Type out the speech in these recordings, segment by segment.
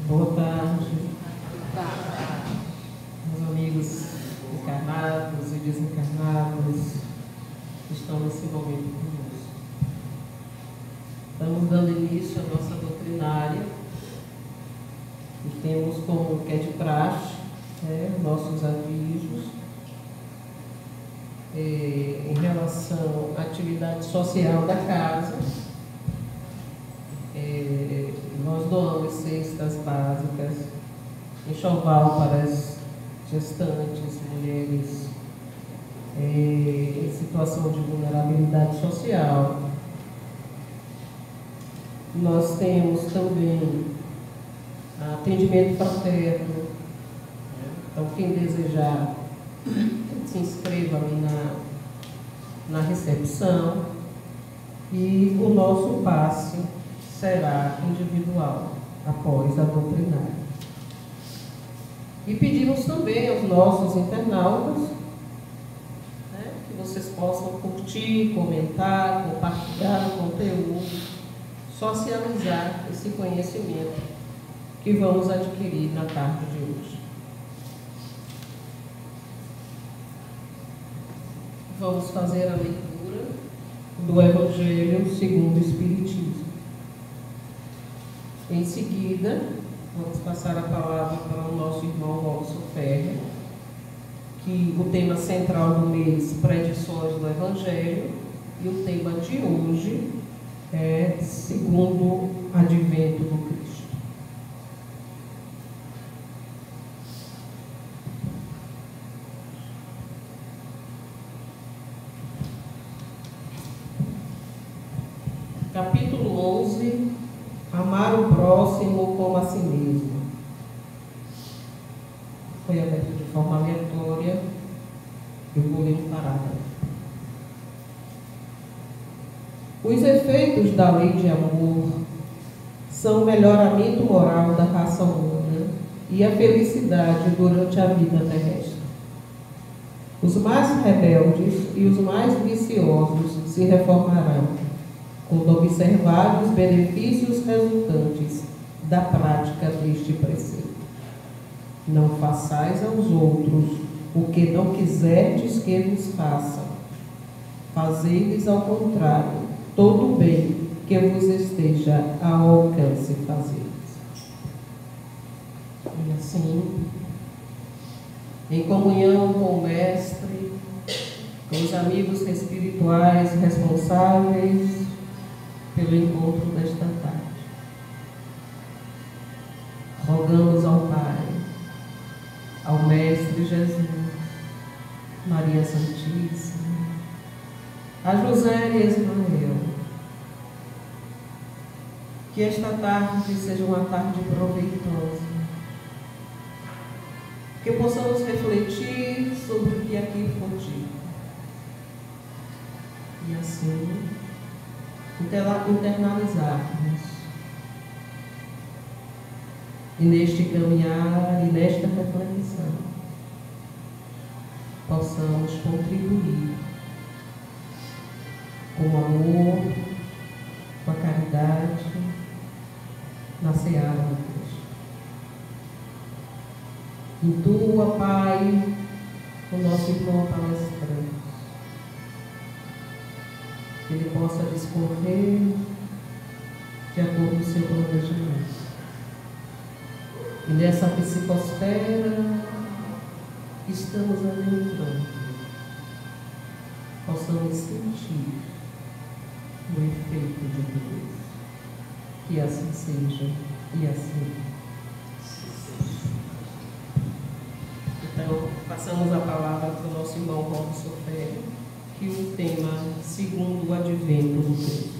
Boa tarde, meus amigos encarnados e desencarnados que estão nesse momento conosco. Estamos dando início à nossa doutrinária e temos como que é de praxe nossos avisos em relação à atividade social da casa. Nós doamos cestas básicas, enxoval para as gestantes, mulheres em situação de vulnerabilidade social. Nós temos também atendimento fraterno. Então, quem desejar, se inscreva ali na recepção. E o nosso passe será individual, após a doutrinária. E pedimos também aos nossos internautas que vocês possam curtir, comentar, compartilhar o conteúdo, socializar esse conhecimento que vamos adquirir na tarde de hoje. Vamos fazer a leitura do Evangelho segundo o Espiritismo. Em seguida, vamos passar a palavra para o nosso irmão Robson Ferreira, que o tema central do mês, predições do Evangelho, e o tema de hoje é segundo advento do Cristo. Capítulo 11, amar o próximo como a si mesmo. Foi aberto de forma aleatória, eu vou ler um parágrafo. Os efeitos da lei de amor são o melhoramento moral da raça humana e a felicidade durante a vida terrestre. Os mais rebeldes e os mais viciosos se reformarão quando observar os benefícios resultantes da prática deste preceito. Não façais aos outros o que não quiserdes que vos façam. Fazei-lhes ao contrário todo o bem que vos esteja ao alcance fazer-lhes. E assim, em comunhão com o Mestre, com os amigos espirituais responsáveis pelo encontro desta tarde, rogamos ao Pai, ao Mestre Jesus, Maria Santíssima, a José e Ismael, que esta tarde seja uma tarde proveitosa, que possamos refletir sobre o que aqui foi dito, e assim internalizarmos, e neste caminhar e nesta reflexão possamos contribuir com o amor, com a caridade na seara do Cristo. Intua, Pai, o nosso irmão palestrante, que ele possa discorrer de acordo com o seu planejamento. E nessa psicosfera estamos adentrando, possamos sentir o efeito de Deus. Que assim seja e assim. Então, passamos a palavra para o nosso irmão Robson Ferreira, que o tema segundo o advento do Cristo.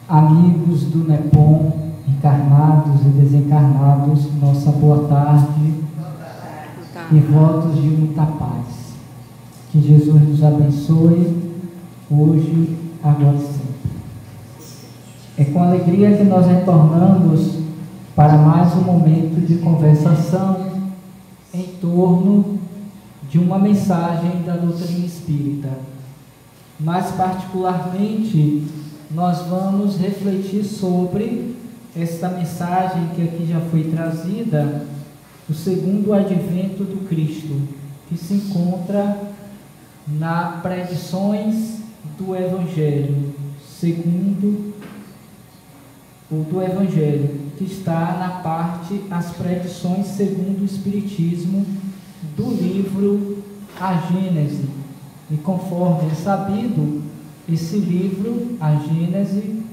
Amigos do NEPOM, encarnados e desencarnados, nossa boa tarde e votos de muita paz. Que Jesus nos abençoe hoje, agora e sempre. É com alegria que nós retornamos para mais um momento de conversação em torno de uma mensagem da doutrina espírita. Mais particularmente, nós vamos refletir sobre esta mensagem que aqui já foi trazida, o segundo advento do Cristo, que se encontra na Predições do Evangelho, segundo o do Evangelho, que está na parte As Predições segundo o Espiritismo, do livro A Gênese. E conforme é sabido, esse livro, A Gênese,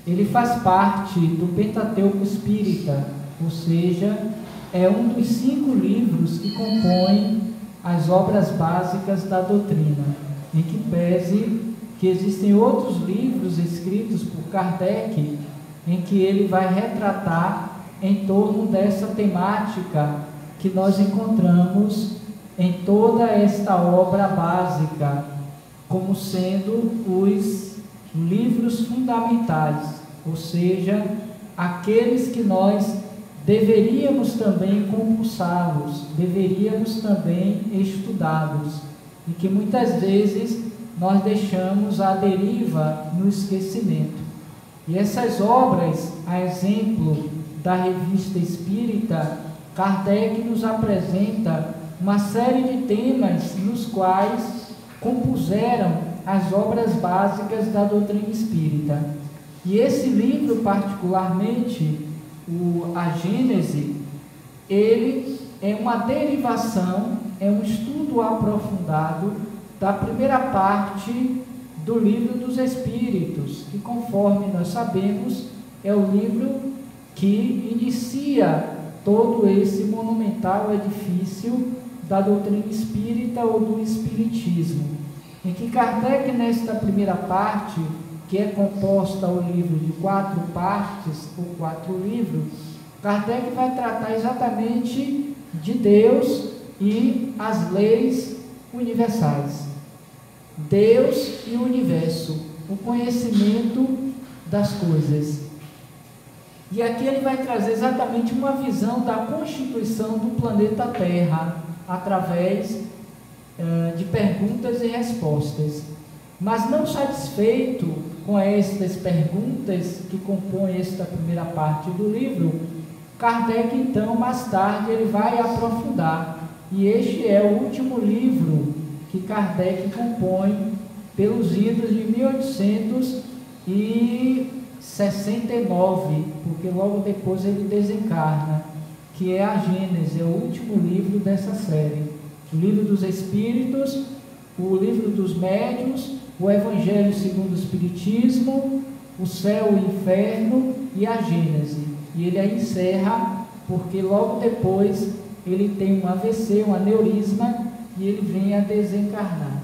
ele faz parte do Pentateuco Espírita, ou seja, é um dos 5 livros que compõem as obras básicas da doutrina, em que pese que existem outros livros escritos por Kardec, em que ele vai retratar em torno dessa temática que nós encontramos em toda esta obra básica, como sendo os livros fundamentais, ou seja, aqueles que nós deveríamos também compulsá-los, deveríamos também estudá-los, e que muitas vezes nós deixamos à deriva no esquecimento. E essas obras, a exemplo da Revista Espírita, Kardec nos apresenta uma série de temas nos quais compuseram as obras básicas da doutrina espírita. E esse livro, particularmente, A Gênese, ele é uma derivação, é um estudo aprofundado da primeira parte do Livro dos Espíritos, que, conforme nós sabemos, é o livro que inicia todo esse monumental edifício da doutrina espírita ou do espiritismo, em que Kardec, nesta primeira parte, que é composta o livro de 4 partes, ou 4 livros, Kardec vai tratar exatamente de Deus e as leis universais. Deus e o universo, o conhecimento das coisas. E aqui ele vai trazer exatamente uma visão da constituição do planeta Terra, através de perguntas e respostas. Mas não satisfeito com estas perguntas que compõem esta primeira parte do livro, Kardec, então, mais tarde, ele vai aprofundar. E este é o último livro que Kardec compõe pelos idos de 1869, porque logo depois ele desencarna, que é a Gênese, é o último livro dessa série. O Livro dos Espíritos, o Livro dos Médiuns, o Evangelho segundo o Espiritismo, o Céu e o Inferno e a Gênese. E ele aí encerra, porque logo depois ele tem um AVC, um aneurisma, e ele vem a desencarnar.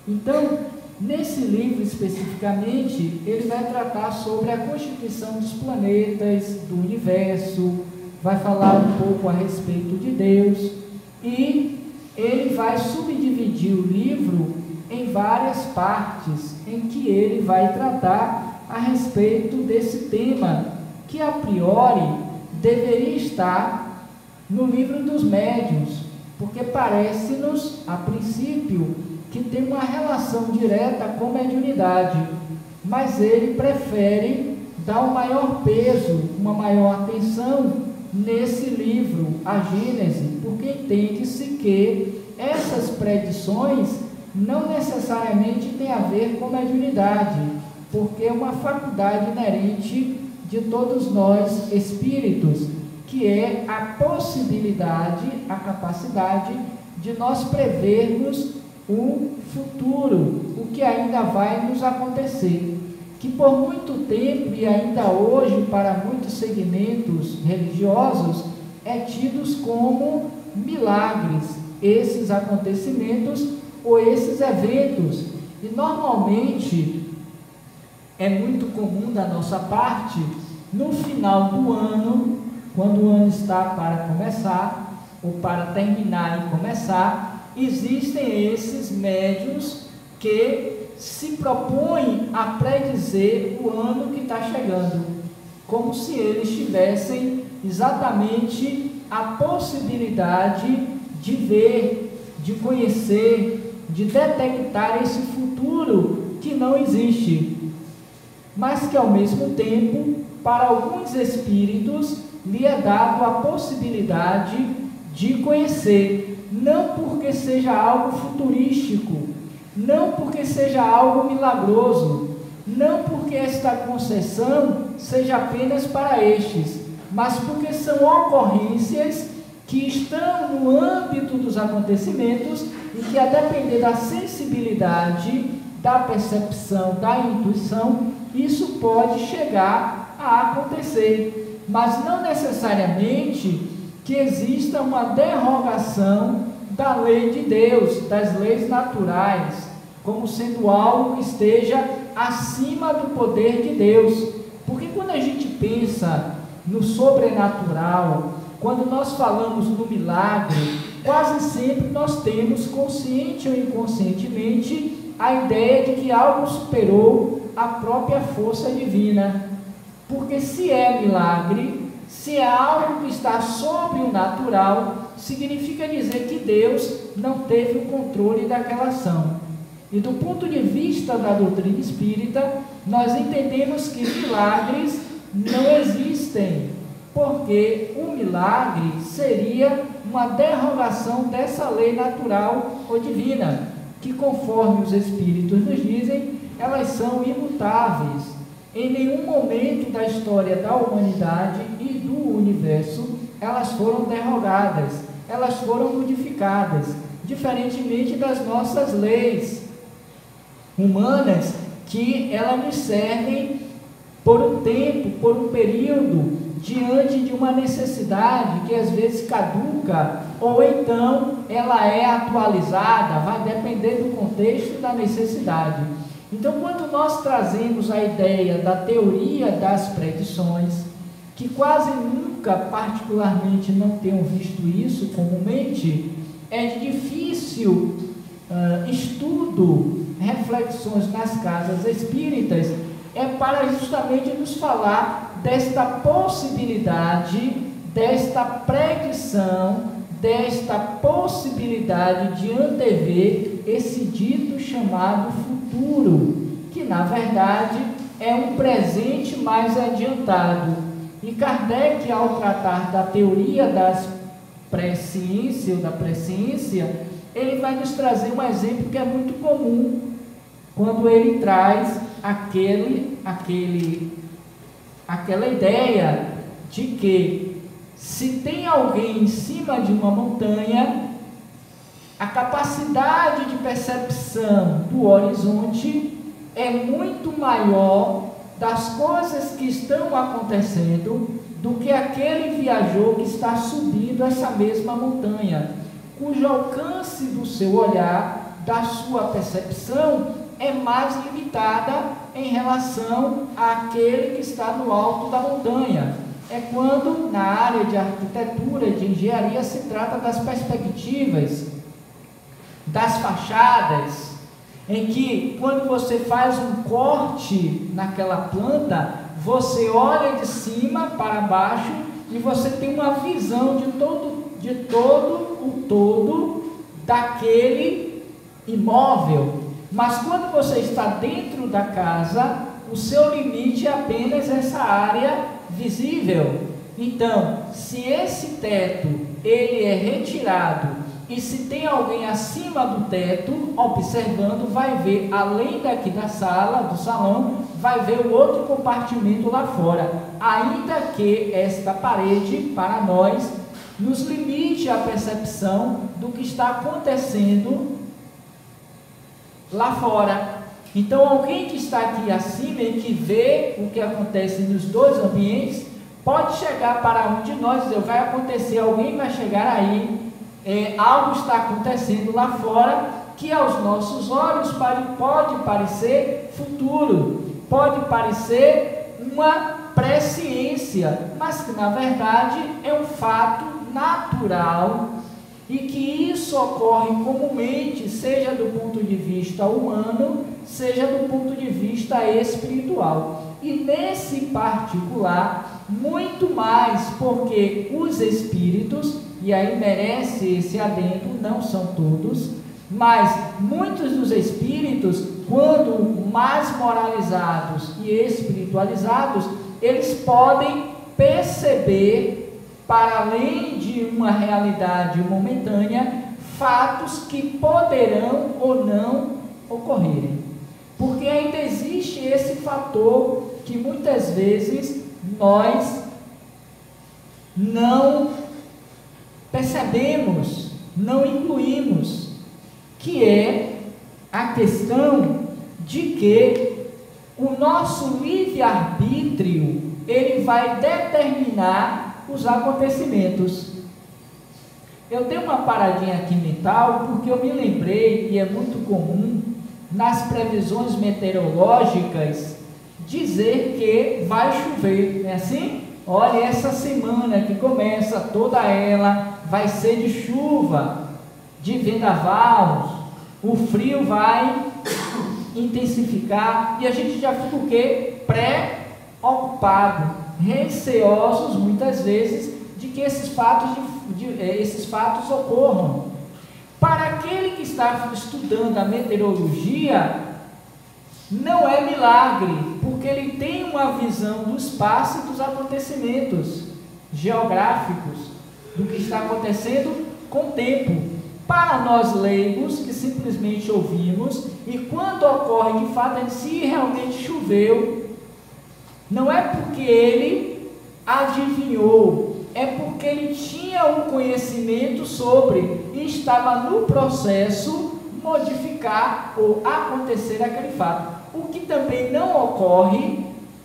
Então, nesse livro especificamente, ele vai tratar sobre a constituição dos planetas, do universo, vai falar um pouco a respeito de Deus, e ele vai subdividir o livro em várias partes, em que ele vai tratar a respeito desse tema, que a priori deveria estar no Livro dos Médiuns, porque parece-nos, a princípio, que tem uma relação direta com mediunidade, mas ele prefere dar um maior peso, uma maior atenção nesse livro, A Gênese, porque entende-se que essas predições não necessariamente têm a ver com mediunidade, porque é uma faculdade inerente de todos nós espíritos, que é a possibilidade, a capacidade de nós prevermos o futuro, o que ainda vai nos acontecer, que por muito tempo e ainda hoje para muitos segmentos religiosos é tidos como milagres, esses acontecimentos ou esses eventos, e normalmente é muito comum da nossa parte, no final do ano, quando o ano está para começar, ou para terminar e começar, existem esses médiuns que se propõem a predizer o ano que está chegando, como se eles tivessem exatamente a possibilidade de ver, de conhecer, de detectar esse futuro que não existe, mas que ao mesmo tempo, para alguns espíritos, lhe é dado a possibilidade de conhecer, não porque seja algo futurístico, não porque seja algo milagroso, não porque esta concessão seja apenas para estes, mas porque são ocorrências que estão no âmbito dos acontecimentos e que, a depender da sensibilidade, da percepção, da intuição, isso pode chegar a acontecer, mas não necessariamente que exista uma derrogação da lei de Deus, das leis naturais, como sendo algo que esteja acima do poder de Deus. Porque quando a gente pensa no sobrenatural, quando nós falamos no milagre, quase sempre nós temos, consciente ou inconscientemente, a ideia de que algo superou a própria força divina. Porque se é milagre, se é algo que está sobre o natural, significa dizer que Deus não teve o controle daquela ação. E do ponto de vista da doutrina espírita, nós entendemos que milagres não existem, porque o milagre seria uma derrogação dessa lei natural ou divina, que, conforme os espíritos nos dizem, elas são imutáveis. Em nenhum momento da história da humanidade e do universo elas foram derrogadas, elas foram modificadas, diferentemente das nossas leis humanas, que elas nos servem por um tempo, por um período, diante de uma necessidade que às vezes caduca, ou então ela é atualizada, vai depender do contexto e da necessidade. Então, quando nós trazemos a ideia da teoria das predições, que quase nunca, particularmente, não tenham visto isso comumente, é de difícil estudo, reflexões nas casas espíritas, é para justamente nos falar desta possibilidade, desta predição, desta possibilidade de antever esse dito chamado futuro, que na verdade é um presente mais adiantado. E Kardec, ao tratar da teoria das presciência ou da presciência, ele vai nos trazer um exemplo que é muito comum, quando ele traz aquela ideia de que, se tem alguém em cima de uma montanha, a capacidade de percepção do horizonte é muito maior das coisas que estão acontecendo do que aquele viajor que está subindo essa mesma montanha, cujo alcance do seu olhar, da sua percepção, é mais limitada em relação àquele que está no alto da montanha. É quando, na área de arquitetura, de engenharia, se trata das perspectivas, das fachadas, em que, quando você faz um corte naquela planta, você olha de cima para baixo e você tem uma visão de todo o todo daquele imóvel. Mas quando você está dentro da casa, o seu limite é apenas essa área visível. Então, se esse teto ele é retirado e se tem alguém acima do teto observando, vai ver, além daqui da sala, do salão, vai ver o outro compartimento lá fora, ainda que esta parede, para nós, nos limite a percepção do que está acontecendo lá fora. Então, alguém que está aqui acima e que vê o que acontece nos dois ambientes, pode chegar para um de nós e dizer, vai acontecer, alguém vai chegar aí, algo está acontecendo lá fora, que aos nossos olhos pode parecer futuro, pode parecer uma presciência, mas que na verdade é um fato natural, e que isso ocorre comumente, seja do ponto de vista humano, seja do ponto de vista espiritual. E nesse particular, muito mais porque os espíritos e aí merece esse adendo, não são todos, mas muitos dos espíritos, quando mais moralizados e espiritualizados, eles podem perceber, para além de uma realidade momentânea, fatos que poderão ou não ocorrerem. Porque ainda existe esse fator que muitas vezes nós não percebemos, não incluímos, que é a questão de que o nosso livre-arbítrio, ele vai determinar os acontecimentos. Eu dei uma paradinha aqui mental, porque eu me lembrei, e é muito comum, nas previsões meteorológicas, dizer que vai chover, não é assim? Olha, essa semana que começa, toda ela vai ser de chuva, de vendavais, o frio vai intensificar, e a gente já fica o quê? Preocupado, receosos muitas vezes de que esses fatos ocorram. Para aquele que está estudando a meteorologia, não é milagre, porque ele tem uma visão do espaço e dos acontecimentos geográficos, do que está acontecendo com o tempo. Para nós leigos, que simplesmente ouvimos, e quando ocorre de fato, se realmente choveu, não é porque ele adivinhou, é porque ele tinha um conhecimento sobre e estava no processo modificar ou acontecer aquele fato. O que também não ocorre,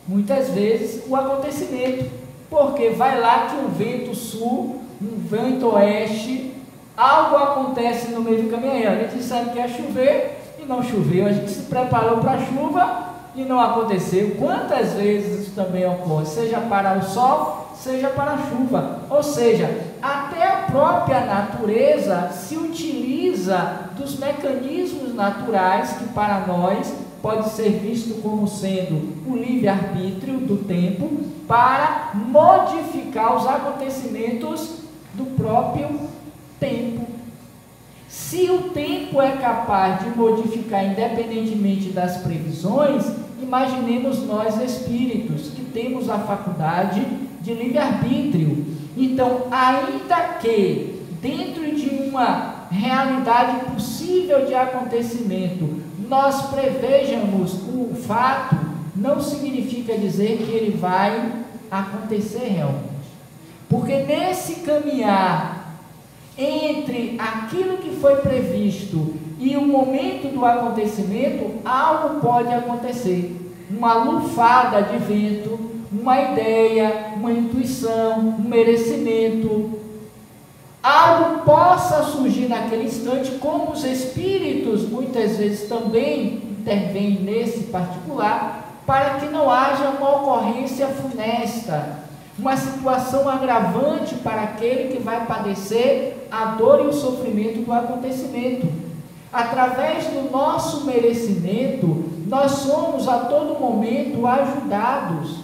muitas vezes, o acontecimento, porque vai lá que um vento sul, um vento oeste, algo acontece no meio do caminho. A gente sabe que ia chover e não choveu, a gente se preparou para a chuva e não aconteceu. Quantas vezes isso também ocorre, seja para o sol, seja para a chuva? Ou seja, até a própria natureza se utiliza dos mecanismos naturais, que para nós pode ser visto como sendo o livre-arbítrio do tempo, para modificar os acontecimentos do próprio tempo. Se o tempo é capaz de modificar independentemente das previsões, imaginemos nós espíritos, que temos a faculdade de livre-arbítrio. Então, ainda que dentro de uma realidade possível de acontecimento, nós prevejamos o fato, não significa dizer que ele vai acontecer realmente. Porque nesse caminhar entre aquilo que foi previsto e o momento do acontecimento, algo pode acontecer. Uma lufada de vento, uma ideia, uma intuição, um merecimento, algo possa surgir naquele instante, como os espíritos muitas vezes também intervêm nesse particular, para que não haja uma ocorrência funesta, uma situação agravante para aquele que vai padecer a dor e o sofrimento do acontecimento. Através do nosso merecimento, nós somos a todo momento ajudados.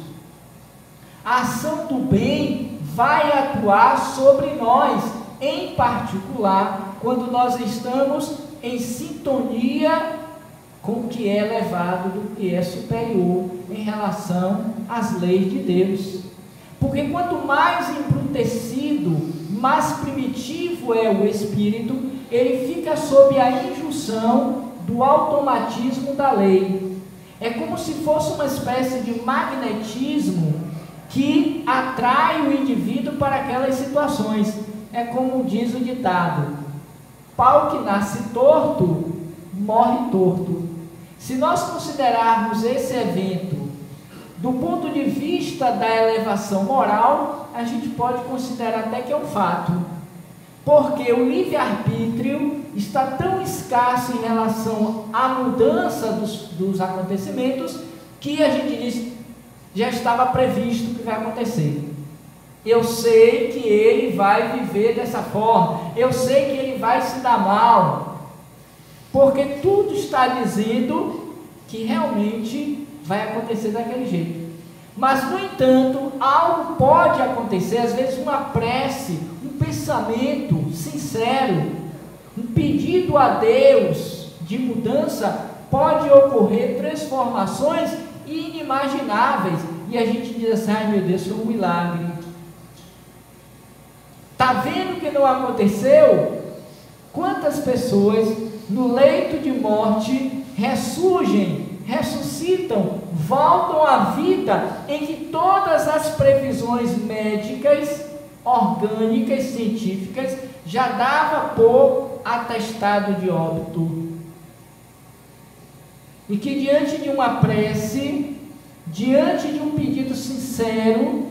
A ação do bem vai atuar sobre nós, em particular, quando nós estamos em sintonia com o que é elevado, do que é superior em relação às leis de Deus. Porque quanto mais embrutecido, mais primitivo é o espírito, ele fica sob a injunção do automatismo da lei. É como se fosse uma espécie de magnetismo que atrai o indivíduo para aquelas situações. É como diz o ditado: pau que nasce torto, morre torto. Se nós considerarmos esse evento do ponto de vista da elevação moral, a gente pode considerar até que é um fato, porque o livre-arbítrio está tão escasso em relação à mudança dos acontecimentos, que a gente diz, já estava previsto o que vai acontecer. Eu sei que ele vai viver dessa forma, eu sei que ele vai se dar mal, porque tudo está dizendo que realmente vai acontecer daquele jeito. Mas, no entanto, algo pode acontecer, às vezes uma prece, um pensamento sincero, um pedido a Deus de mudança, pode ocorrer transformações inimagináveis. E a gente diz assim: ai meu Deus, foi um milagre. Está vendo que não aconteceu? Quantas pessoas no leito de morte ressurgem, ressuscitam, voltam à vida, em que todas as previsões médicas, orgânicas, científicas, já dava por atestado de óbito. E que diante de uma prece, diante de um pedido sincero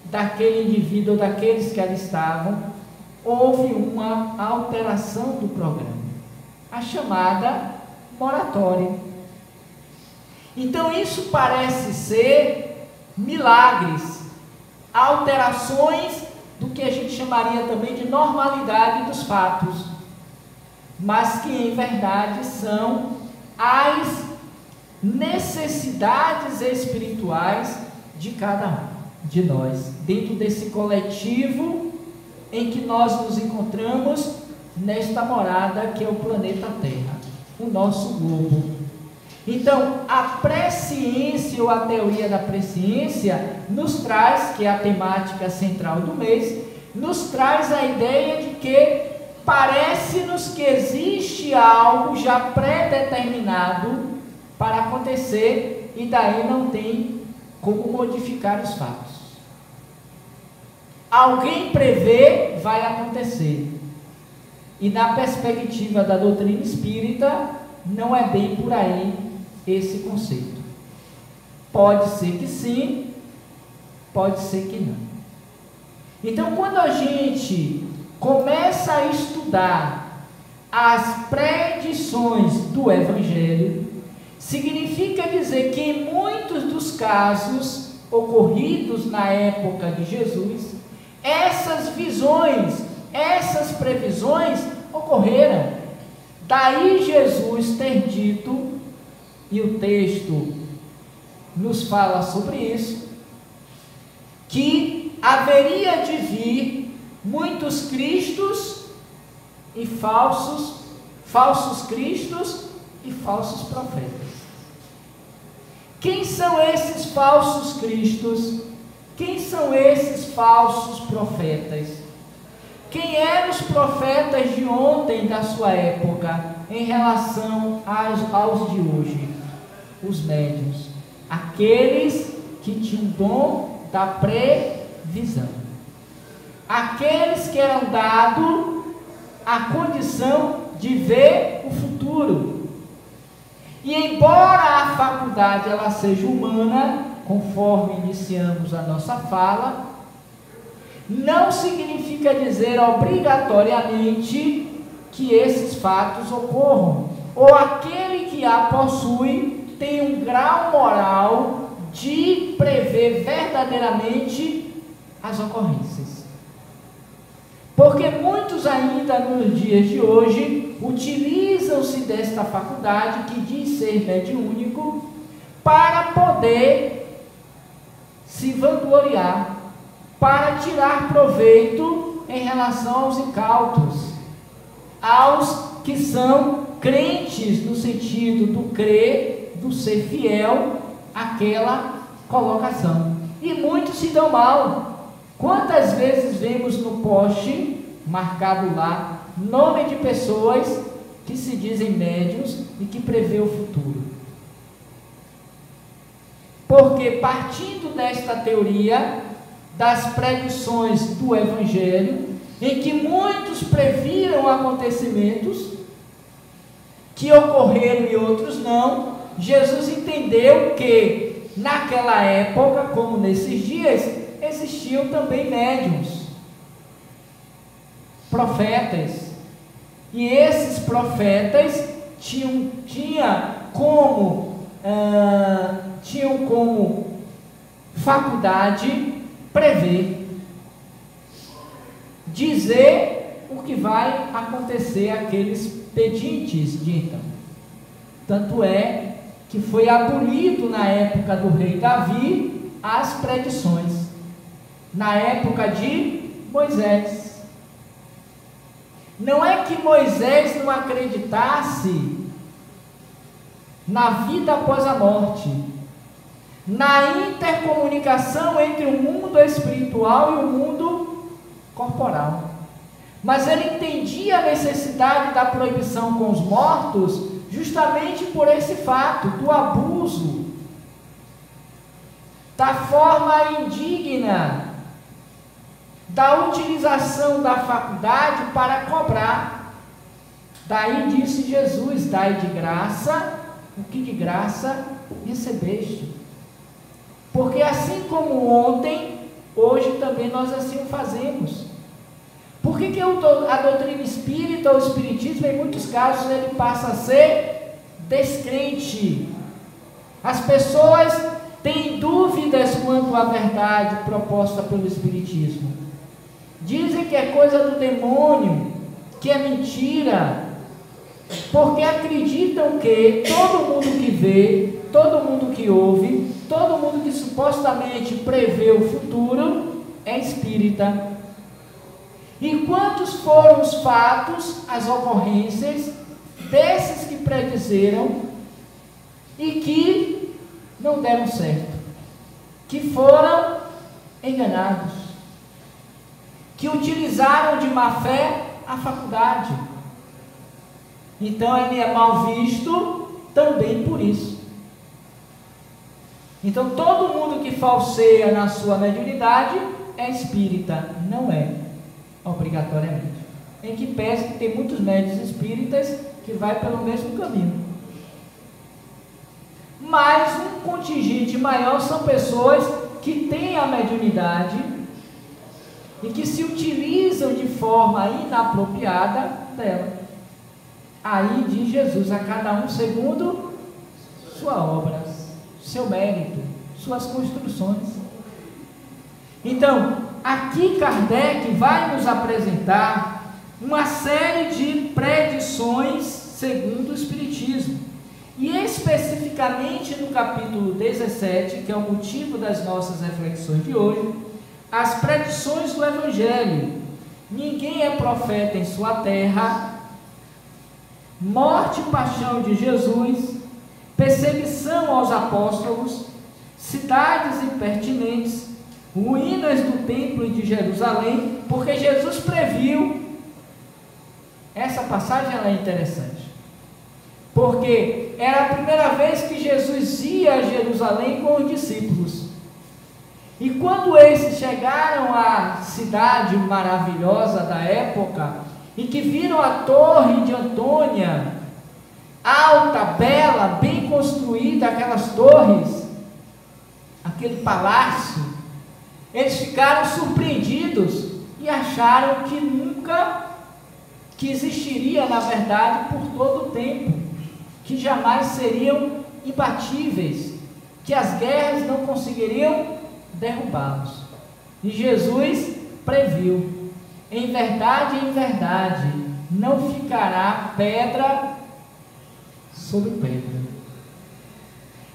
daquele indivíduo ou daqueles que ali estavam, houve uma alteração do programa, a chamada moratória. Então isso parece ser milagres, alterações do que a gente chamaria também de normalidade dos fatos, mas que em verdade são as necessidades espirituais de cada um de nós, dentro desse coletivo em que nós nos encontramos nesta morada que é o planeta Terra, o nosso globo. Então, a presciência ou a teoria da presciência nos traz, que é a temática central do mês, nos traz a ideia de que parece-nos que existe algo já pré-determinado para acontecer e daí não tem como modificar os fatos. Alguém prevê, vai acontecer. E na perspectiva da doutrina espírita, não é bem por aí esse conceito. Pode ser que sim, pode ser que não. Então, quando a gente começa a estudar as predições do Evangelho, significa dizer que em muitos dos casos ocorridos na época de Jesus, essas visões, essas previsões ocorreram. Daí Jesus ter dito, e o texto nos fala sobre isso, que haveria de vir muitos cristos e falsos cristos e falsos profetas. Quem são esses falsos cristos? Quem são esses falsos profetas? Quem eram os profetas de ontem da sua época em relação aos de hoje? Os médiuns, aqueles que tinham o dom da previsão, aqueles que eram dados a condição de ver o futuro. E embora a faculdade ela seja humana, conforme iniciamos a nossa fala, não significa dizer obrigatoriamente que esses fatos ocorram, ou aquele que a possui tem um grau moral de prever verdadeiramente as ocorrências. Porque muitos ainda nos dias de hoje utilizam-se desta faculdade que diz ser mediúnico para poder se vangloriar, para tirar proveito em relação aos incautos, aos que são crentes no sentido do crer, do ser fiel àquela colocação. E muitos se dão mal. Quantas vezes vemos no poste marcado lá nome de pessoas que se dizem médiuns e que prevê o futuro? Porque partindo desta teoria das predições do Evangelho, em que muitos previram acontecimentos que ocorreram e outros não, Jesus entendeu que naquela época, como nesses dias, existiam também médiuns, profetas, e esses profetas tinham como faculdade prever, dizer o que vai acontecer àqueles pedintes de então. Tanto é que foi abolido na época do rei Davi as predições. Na época de Moisés. Não é que Moisés não acreditasse na vida após a morte, na intercomunicação entre o mundo espiritual e o mundo corporal. Mas ele entendia a necessidade da proibição com os mortos justamente por esse fato, do abuso, da forma indigna, da utilização da faculdade para cobrar. Daí disse Jesus: dai de graça o que de graça recebeste. Porque assim como ontem, hoje também nós assim o fazemos. Por que a doutrina espírita ou o espiritismo, em muitos casos, ele passa a ser descrente? As pessoas têm dúvidas quanto à verdade proposta pelo espiritismo. Dizem que é coisa do demônio, que é mentira, porque acreditam que todo mundo que vê, todo mundo que ouve, todo mundo que supostamente prevê o futuro é espírita. E quantos foram os fatos, as ocorrências desses que predizeram e que não deram certo, que foram enganados, que utilizaram de má fé a faculdade? Então ele é mal visto também por isso. Então todo mundo que falseia na sua mediunidade é espírita. Não é obrigatoriamente, em que pese que tem muitos médiuns espíritas que vai pelo mesmo caminho. Mas um contingente maior são pessoas que têm a mediunidade e que se utilizam de forma inapropriada dela. Aí diz Jesus: a cada um segundo sua obra, seu mérito, suas construções. Então, aqui Kardec vai nos apresentar uma série de predições segundo o Espiritismo. E especificamente no capítulo 17, que é o motivo das nossas reflexões de hoje, as predições do Evangelho. Ninguém é profeta em sua terra, morte e paixão de Jesus, perseguição aos apóstolos, cidades impertinentes, ruínas do templo de Jerusalém, porque Jesus previu. Essa passagem ela é interessante, porque era a primeira vez que Jesus ia a Jerusalém com os discípulos, e quando esses chegaram à cidade maravilhosa da época, e que viram a torre de Antônia, alta, bela, bem construída, aquelas torres, aquele palácio, eles ficaram surpreendidos e acharam que nunca, que existiria na verdade por todo o tempo, que jamais seriam imbatíveis, que as guerras não conseguiriam derrubá-los. E Jesus previu: em verdade, não ficará pedra sobre pedra.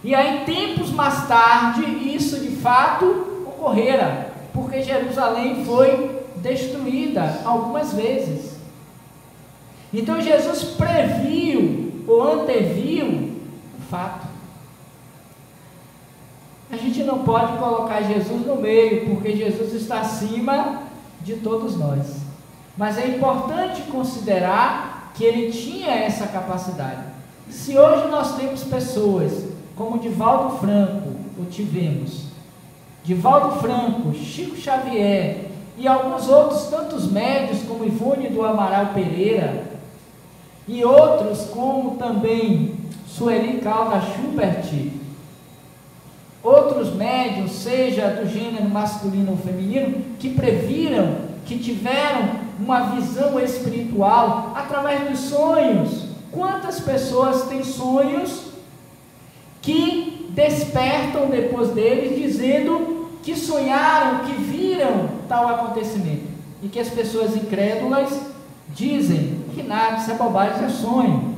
E aí, tempos mais tarde, isso de fato ocorrera, porque Jerusalém foi destruída algumas vezes. Então Jesus previu ou anteviu o fato. A gente não pode colocar Jesus no meio, porque Jesus está acima de todos nós. Mas é importante considerar que ele tinha essa capacidade. Se hoje nós temos pessoas como Divaldo Franco, ou tivemos, Divaldo Franco, Chico Xavier e alguns outros tantos médios como Ivone do Amaral Pereira e outros como também Sueli Calda Schubert, outros médios, seja do gênero masculino ou feminino, que previram, que tiveram uma visão espiritual através dos sonhos. Quantas pessoas têm sonhos que despertam depois deles dizendo que sonharam, que viram tal acontecimento, e que as pessoas incrédulas dizem que nada, isso é bobagem, isso é sonho,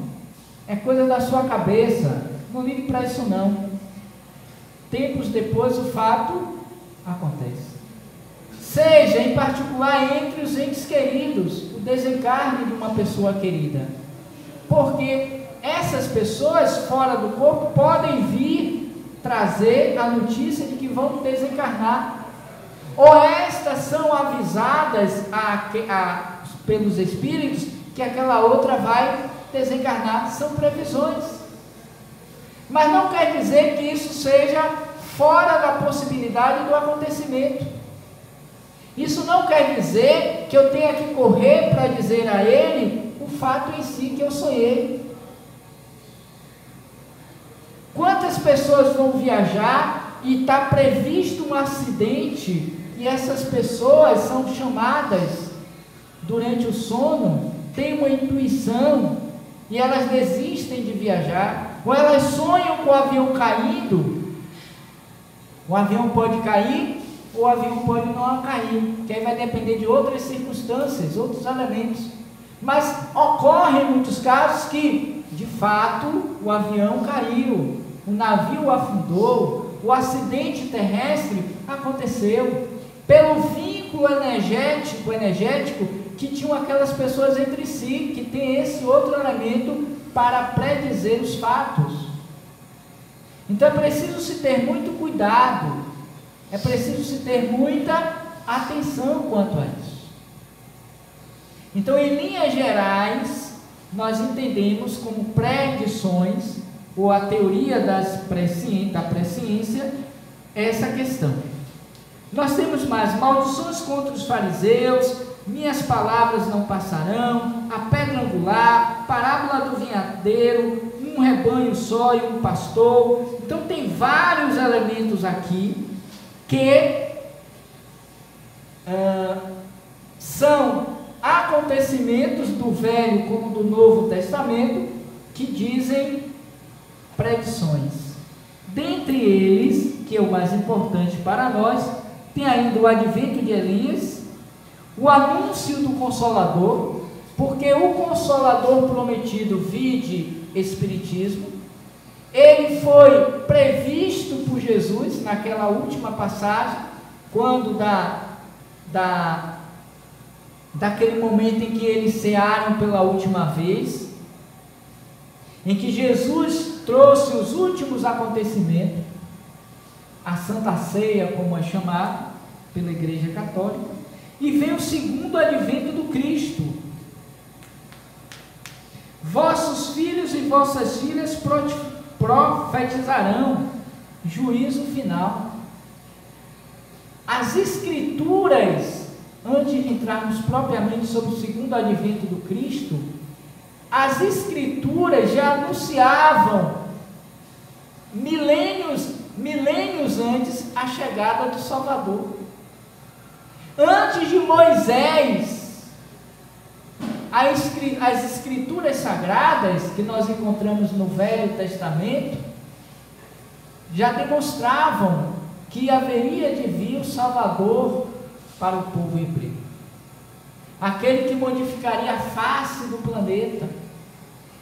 é coisa da sua cabeça, não ligue para isso não. Tempos depois o fato acontece. seja em particular entre os entes queridos, o desencarne de uma pessoa querida, porque essas pessoas fora do corpo podem vir trazer a notícia de que vão desencarnar, ou estas são avisadas pelos espíritos que aquela outra vai desencarnar. São previsões, mas não quer dizer que isso seja fora da possibilidade do acontecimento. Isso não quer dizer que eu tenha que correr para dizer a ele o fato em si que eu sonhei. Quantas pessoas vão viajar e está previsto um acidente e essas pessoas são chamadas durante o sono, têm uma intuição e elas desistem de viajar, ou elas sonham com o avião caindo. O avião pode cair, ou o avião pode não cair, que aí vai depender de outras circunstâncias, outros elementos. Mas ocorre em muitos casos que, de fato, o avião caiu, o navio afundou, o acidente terrestre aconteceu, pelo vínculo energético que tinham aquelas pessoas entre si, que tem esse outro elemento para predizer os fatos. Então é preciso se ter muito cuidado, é preciso se ter muita atenção quanto a isso. Então, em linhas gerais, nós entendemos como predições, ou a teoria da presciência, essa questão. Nós temos mais: maldições contra os fariseus, minhas palavras não passarão, a pedra angular, parábola do vinhadeiro, um rebanho só e um pastor. Então tem vários elementos aqui que são acontecimentos do Velho como do Novo Testamento que dizem predições. Dentre eles, que é o mais importante para nós, tem ainda o advento de Elias, o anúncio do Consolador, porque o Consolador prometido, vide Espiritismo, ele foi previsto por Jesus naquela última passagem, quando daquele momento em que eles cearam pela última vez, em que Jesus trouxe os últimos acontecimentos, a Santa Ceia, como é chamado pela Igreja Católica, e vem o segundo advento do Cristo. Vossos filhos e vossas filhas profetizarão, juízo final. As Escrituras, antes de entrarmos propriamente sobre o segundo advento do Cristo, as Escrituras já anunciavam milênios antes a chegada do Salvador. Antes de Moisés, as Escrituras sagradas que nós encontramos no Velho Testamento já demonstravam que haveria de vir o Salvador para o povo hebreu, aquele que modificaria a face do planeta.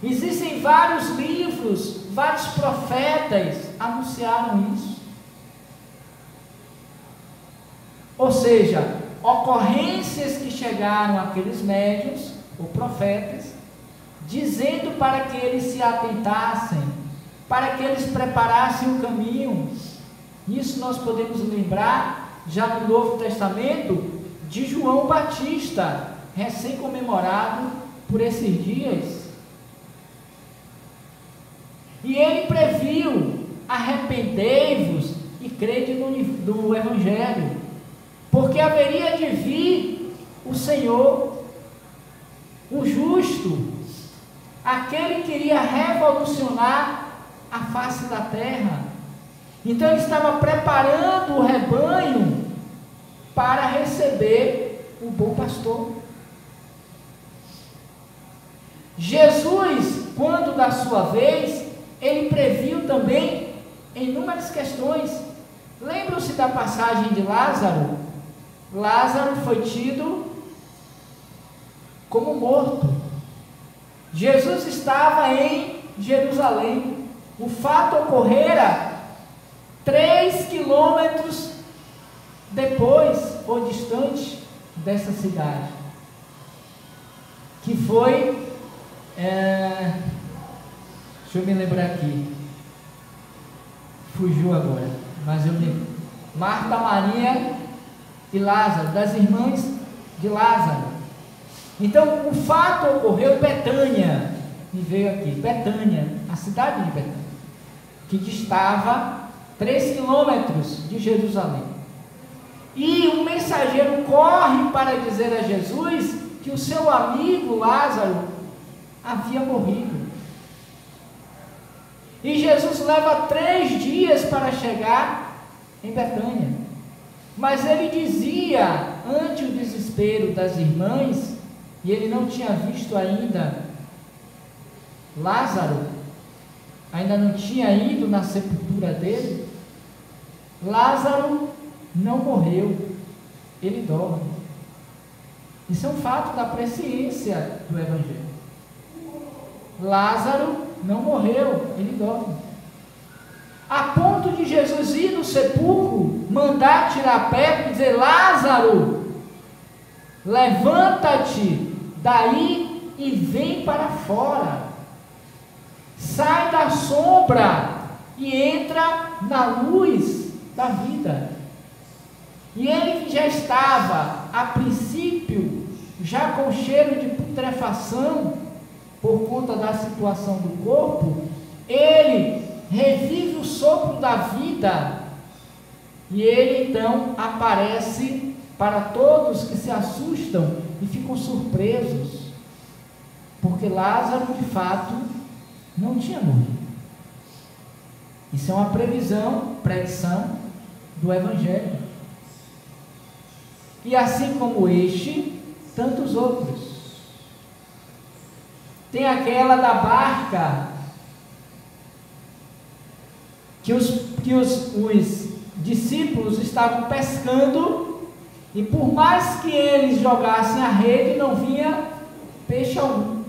Existem vários livros, vários profetas anunciaram isso. Ou seja, ocorrências que chegaram àqueles médiuns ou profetas, dizendo para que eles se atentassem, para que eles preparassem o caminho. Isso nós podemos lembrar já no Novo Testamento de João Batista, recém-comemorado por esses dias. E ele previu: arrependei-vos e crede no Evangelho, porque haveria de vir o Senhor, o justo, aquele que iria revolucionar a face da terra. Então ele estava preparando o rebanho para receber o bom pastor. Jesus, quando da sua vez, ele previu também inúmeras questões. Lembram-se da passagem de Lázaro? Lázaro foi tido como morto. Jesus estava em Jerusalém. O fato ocorrera 3 quilômetros depois ou distante dessa cidade, que foi, deixa eu me lembrar aqui, fugiu agora, mas eu me... Marta, Maria e Lázaro, das irmãs de Lázaro. Então o fato ocorreu em Betânia, me veio aqui, Betânia, a cidade de Betânia, que distava 3 quilômetros de Jerusalém. E um mensageiro corre para dizer a Jesus que o seu amigo Lázaro havia morrido. E Jesus leva 3 dias para chegar em Betânia. Mas ele dizia, ante o desespero das irmãs, e ele não tinha visto ainda Lázaro, ainda não tinha ido na sepultura dele, Lázaro não morreu, ele dorme. Isso é um fato da presciência do Evangelho. Lázaro não morreu, ele dorme. A ponto de Jesus ir no sepulcro, mandar tirar a pedra e dizer: Lázaro, levanta-te daí e vem para fora. Sai da sombra e entra na luz da vida. E ele que já estava, a princípio, já com cheiro de putrefação, por conta da situação do corpo, ele revive o sopro da vida, e ele então aparece para todos que se assustam e ficam surpresos, porque Lázaro de fato não tinha morrido. Isso é uma predição do Evangelho. E assim como este, tantos outros. Tem aquela da barca, que os discípulos estavam pescando, e por mais que eles jogassem a rede, não vinha peixe algum.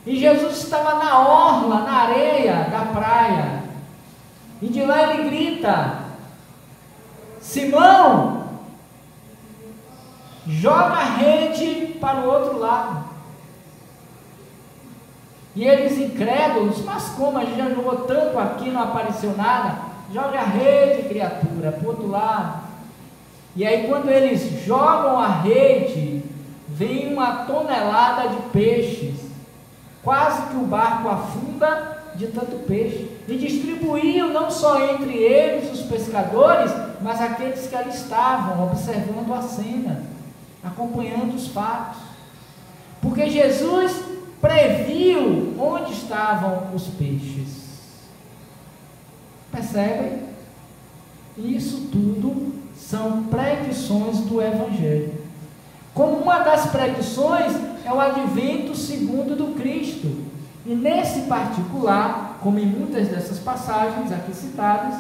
E Jesus estava na orla, na areia da praia, e de lá ele grita: Simão, joga a rede para o outro lado. E eles incrédulos: mas como, a gente já jogou tanto aqui, não apareceu nada. Joga a rede, criatura, para o outro lado. E aí quando eles jogam a rede, vem 1 tonelada de peixes, quase que o barco afunda de tanto peixe. E distribuíam não só entre eles, os pescadores, mas aqueles que ali estavam, observando a cena, acompanhando os fatos. Porque Jesus previu onde estavam os peixes. Percebem? Isso tudo são predições do Evangelho. Como uma das predições é o advento segundo do Cristo. E nesse particular, como em muitas dessas passagens aqui citadas,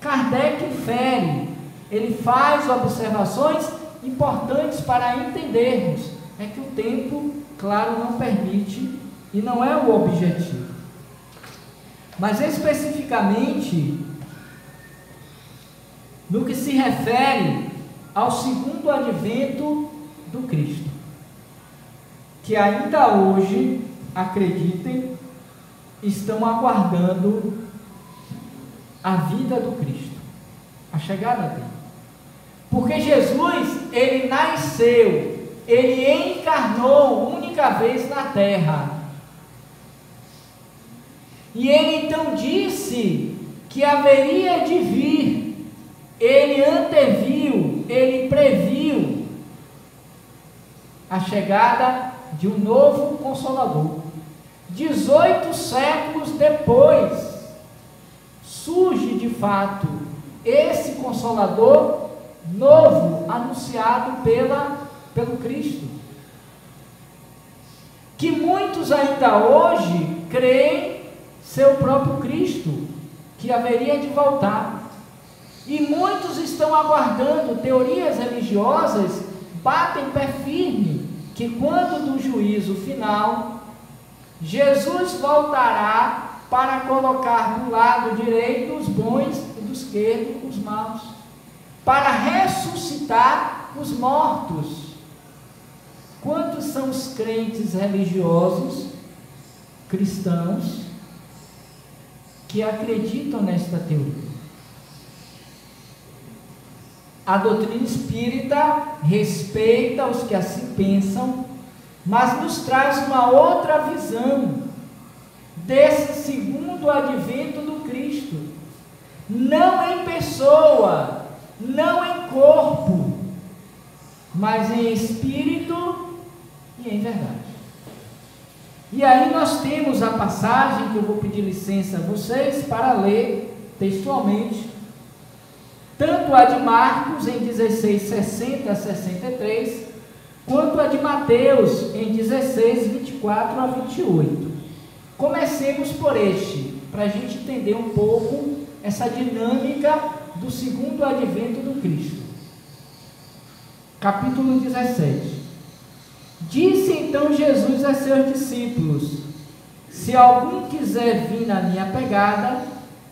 Kardec infere, ele faz observações importantes para entendermos. É que o tempo, claro, não permite e não é o objetivo. Mas especificamente no que se refere ao segundo advento do Cristo, que ainda hoje, acreditem, estão aguardando a vida do Cristo, a chegada dele. Porque Jesus, ele nasceu, ele encarnou única vez na terra. E ele então disse que haveria de vir, ele anteviu, ele previu a chegada de um novo Consolador. 18 séculos depois, surge de fato esse Consolador novo, anunciado pelo Cristo, que muitos ainda hoje creem ser o próprio Cristo, que haveria de voltar. E muitos estão aguardando, teorias religiosas batem pé firme, que quando do juízo final, Jesus voltará para colocar do lado direito os bons e do esquerdo os maus. para ressuscitar os mortos. Quantos são os crentes religiosos, cristãos, que acreditam nesta teoria? A doutrina espírita respeita os que assim pensam, mas nos traz uma outra visão desse segundo advento do Cristo, não em pessoa, não em corpo, mas em espírito e em verdade. E aí nós temos a passagem que eu vou pedir licença a vocês para ler textualmente, tanto a de Marcos em 16, 60 a 63, quanto a de Mateus em 16, 24 a 28. Comecemos por este, para a gente entender um pouco essa dinâmica do segundo advento do Cristo. Capítulo 17. Disse então Jesus a seus discípulos: se algum quiser vir na minha pegada,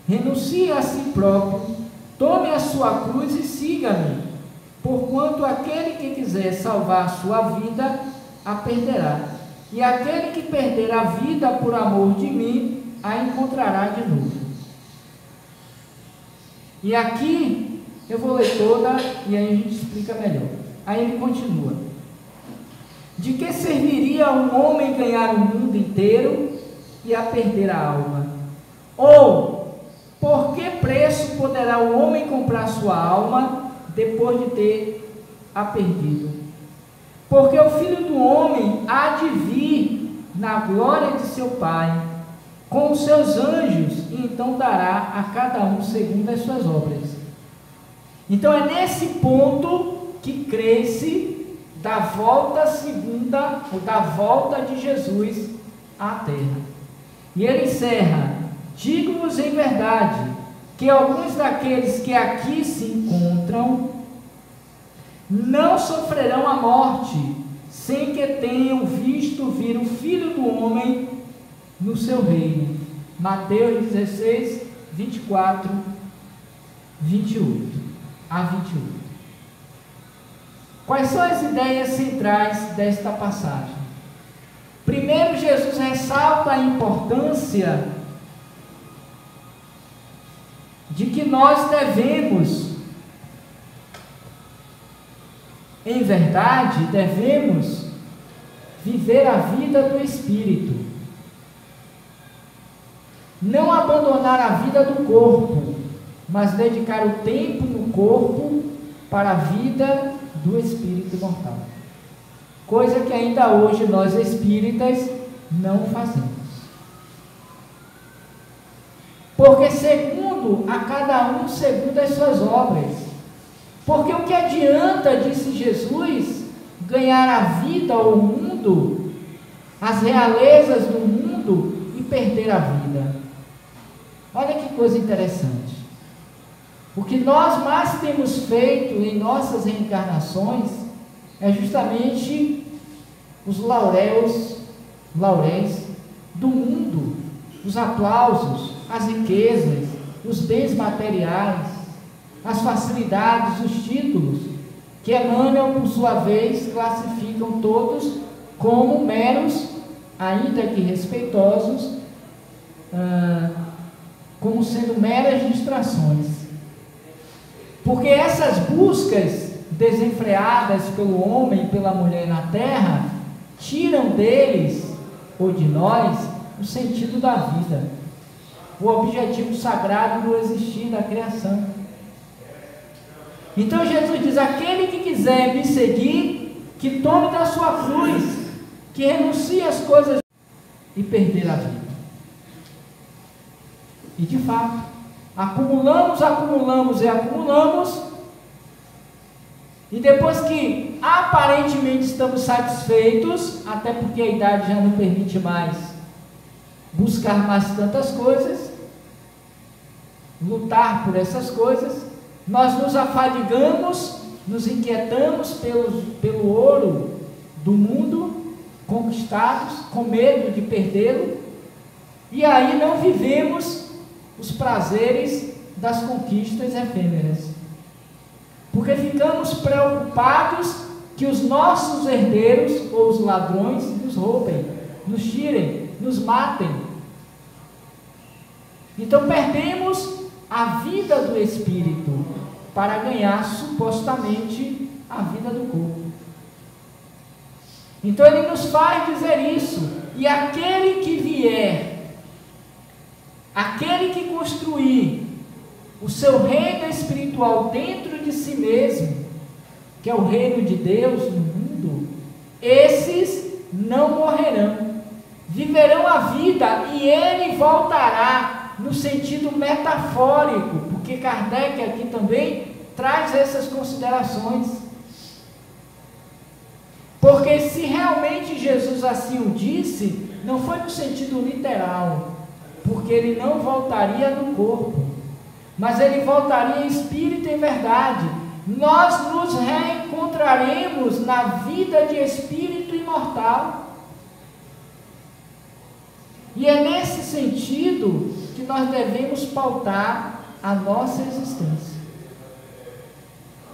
renuncie a si próprio, tome a sua cruz e siga-me, porquanto aquele que quiser salvar a sua vida, a perderá, e aquele que perder a vida por amor de mim, a encontrará de novo. E aqui, eu vou ler toda, e aí a gente explica melhor. Aí ele continua: de que serviria um homem ganhar o mundo inteiro e a perder a alma? Ou, por que preço poderá o homem comprar sua alma depois de ter a perdido? Porque o Filho do Homem há de vir na glória de seu Pai, com os seus anjos, e então dará a cada um segundo as suas obras. Então é nesse ponto que cresce da volta segunda, ou da volta de Jesus à terra. E ele encerra: digo-vos em verdade, que alguns daqueles que aqui se encontram não sofrerão a morte, sem que tenham visto vir o Filho do Homem no seu reino. Mateus 16, 24, 28 a 28. Quais são as ideias centrais desta passagem? Primeiro, Jesus ressalta a importância de que nós devemos, em verdade, devemos viver a vida do Espírito, não abandonar a vida do corpo, mas dedicar o tempo no corpo para a vida do Espírito mortal, coisa que ainda hoje nós espíritas não fazemos. Porque segundo a cada um segundo as suas obras. Porque o que adianta, disse Jesus, ganhar a vida ou o mundo, as realezas do mundo, e perder a vida? Olha que coisa interessante. O que nós mais temos feito em nossas reencarnações é justamente os lauréis do mundo, os aplausos, as riquezas, os bens materiais, as facilidades, os títulos, que Emmanuel, por sua vez, classificam todos como meros, ainda que respeitosos, como sendo meras distrações. Porque essas buscas desenfreadas pelo homem e pela mulher na terra, tiram deles, ou de nós, o sentido da vida, o objetivo sagrado do existir, da criação. Então Jesus diz: aquele que quiser me seguir, que tome da sua cruz, que renuncie às coisas e perder a vida. E de fato, acumulamos, e depois que aparentemente estamos satisfeitos, até porque a idade já não permite mais buscar mais tantas coisas, lutar por essas coisas, nós nos afadigamos, nos inquietamos pelo ouro do mundo, conquistados, com medo de perdê-lo, e aí não vivemos os prazeres das conquistas efêmeras. porque ficamos preocupados que os nossos herdeiros ou os ladrões nos roubem, nos tirem, nos matem. Então perdemos a vida do espírito para ganhar supostamente a vida do corpo. Então ele nos faz dizer isso: e aquele que vier, aquele que construir o seu reino espiritual dentro de si mesmo, que é o reino de Deus no mundo, esses não morrerão, viverão a vida, e ele voltará no sentido metafórico, porque Kardec aqui também traz essas considerações. Porque se realmente Jesus assim o disse, não foi no sentido literal, porque ele não voltaria no corpo, mas ele voltaria em espírito e verdade. Nós nos reencontraremos na vida de espírito imortal. E é nesse sentido que nós devemos pautar a nossa existência.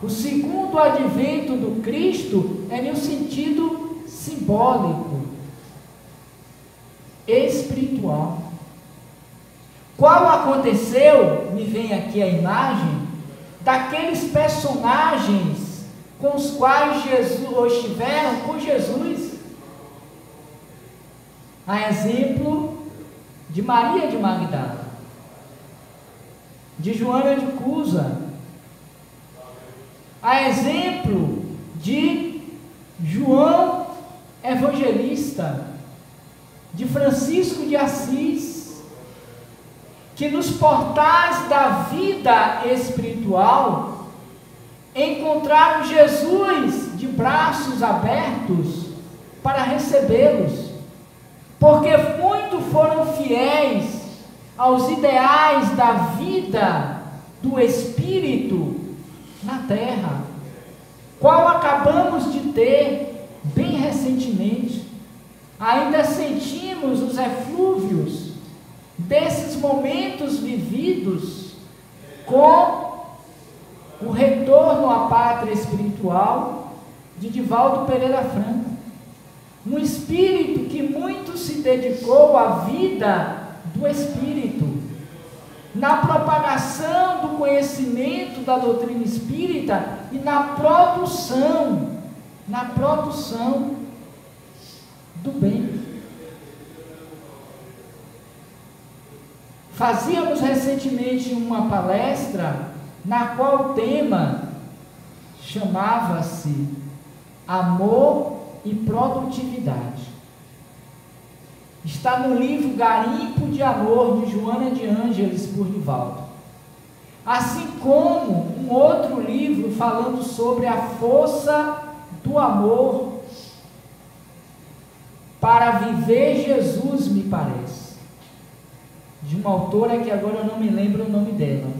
O segundo advento do Cristo é no sentido simbólico, espiritual. Qual aconteceu, me vem aqui a imagem, daqueles personagens com os quais Jesus estiveram com Jesus. A exemplo de Maria de Magdala, de Joana de Cusa, a exemplo de João Evangelista, de Francisco de Assis, que nos portais da vida espiritual encontraram Jesus de braços abertos para recebê-los, porque muito foram fiéis aos ideais da vida do Espírito na terra, qual acabamos de ter bem recentemente. Ainda sentimos os eflúvios desses momentos vividos com o retorno à pátria espiritual de Divaldo Pereira Franco, um espírito que muito se dedicou à vida do espírito, na propagação do conhecimento da doutrina espírita e na produção do bem. Fazíamos recentemente uma palestra na qual o tema chamava-se Amor e Produtividade. Está no livro Garimpo de Amor, de Joana de Ângeles, por Divaldo. Assim como um outro livro falando sobre a força do amor para viver Jesus, me parece, de uma autora que agora eu não me lembro o nome dela,